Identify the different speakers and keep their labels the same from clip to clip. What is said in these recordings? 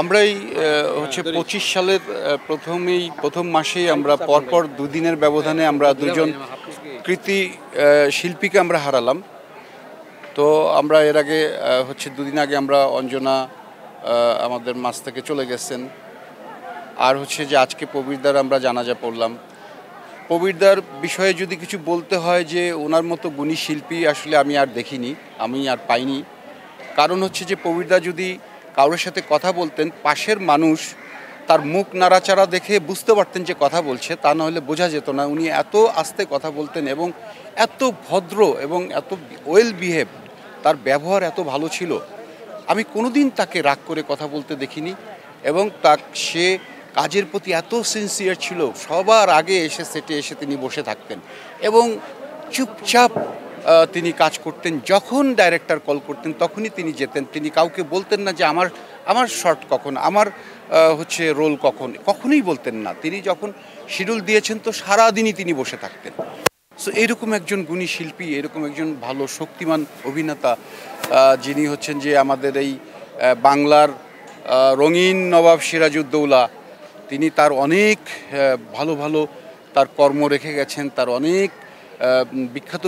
Speaker 1: আমরা এই হচ্ছে ২৫ সালের প্রথম মাসেই আমরা পরপর দুদিনের ব্যবধানে আমরা দুজন কৃতি শিল্পীকে আমরা হারালাম। তো আমরা এর আগে হচ্ছে দুদিন আগে আমরা অঞ্জনা আমাদের মাছ থেকে চলে গেছেন। আর হচ্ছে যে আজকে প্রবীরদার আমরা জানাজা পড়লাম। প্রবীরদার বিষয়ে যদি কিছু বলতে হয় যে ওনার মতো গুণী শিল্পী আসলে আমি আর দেখিনি, আমি আর পাইনি। কারণ হচ্ছে যে প্রবীরদা যদি কারোর সাথে কথা বলতেন, পাশের মানুষ তার মুখ নাড়াচাড়া দেখে বুঝতে পারতেন যে কথা বলছে, তা না হলে বোঝা যেত না। উনি এত আস্তে কথা বলতেন এবং এত ভদ্র এবং এত ওয়েল বিহেভ, তার ব্যবহার এত ভালো ছিল। আমি কোনোদিন তাকে রাগ করে কথা বলতে দেখিনি এবং সে কাজের প্রতি এত সিনসিয়ার ছিল। সবার আগে এসে সেটে এসে তিনি বসে থাকতেন এবং চুপচাপ তিনি কাজ করতেন। যখন ডাইরেক্টর কল করতেন তখনই তিনি যেতেন। তিনি কাউকে বলতেন না যে আমার শর্ট কখন, আমার হচ্ছে রোল কখন, কখনোই বলতেন না। তিনি যখন শিডিউল দিয়েছেন তো সারাদিনই তিনি বসে থাকতেন। সো এরকম একজন গুণী শিল্পী, এরকম একজন ভালো শক্তিমান অভিনেতা, যিনি হচ্ছেন যে আমাদের এই বাংলার রঙিন নবাব সিরাজউদ্দৌলা, তিনি তার অনেক ভালো ভালো তার কর্ম রেখে গেছেন, তার অনেক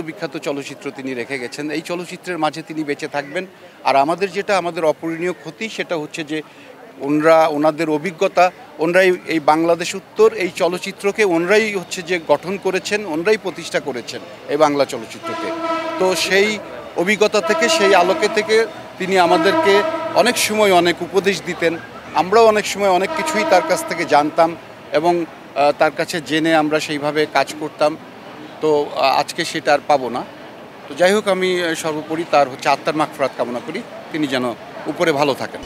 Speaker 1: বিখ্যাত চলচ্চিত্র তিনি রেখে গেছেন। এই চলচ্চিত্রের মাঝে তিনি বেঁচে থাকবেন। আর আমাদের অপূরণীয় ক্ষতি সেটা হচ্ছে যে ওনাদের অভিজ্ঞতা, ওনারাই এই বাংলাদেশ উত্তর এই চলচ্চিত্রকে ওনারাই হচ্ছে যে গঠন করেছেন, ওনারাই প্রতিষ্ঠা করেছেন এই বাংলা চলচ্চিত্রকে। তো সেই অভিজ্ঞতা থেকে, সেই আলোকে থেকে তিনি আমাদেরকে অনেক সময় অনেক উপদেশ দিতেন। আমরাও অনেক সময় অনেক কিছুই তার কাছ থেকে জানতাম এবং তার কাছে জেনে আমরা সেইভাবে কাজ করতাম। তো আজকে সেটা আর পাবো না। তো যাই হোক, আমি সর্বোপরি তার হচ্ছে আত্মার মাগফিরাত কামনা করি, তিনি যেন উপরে ভালো থাকেন।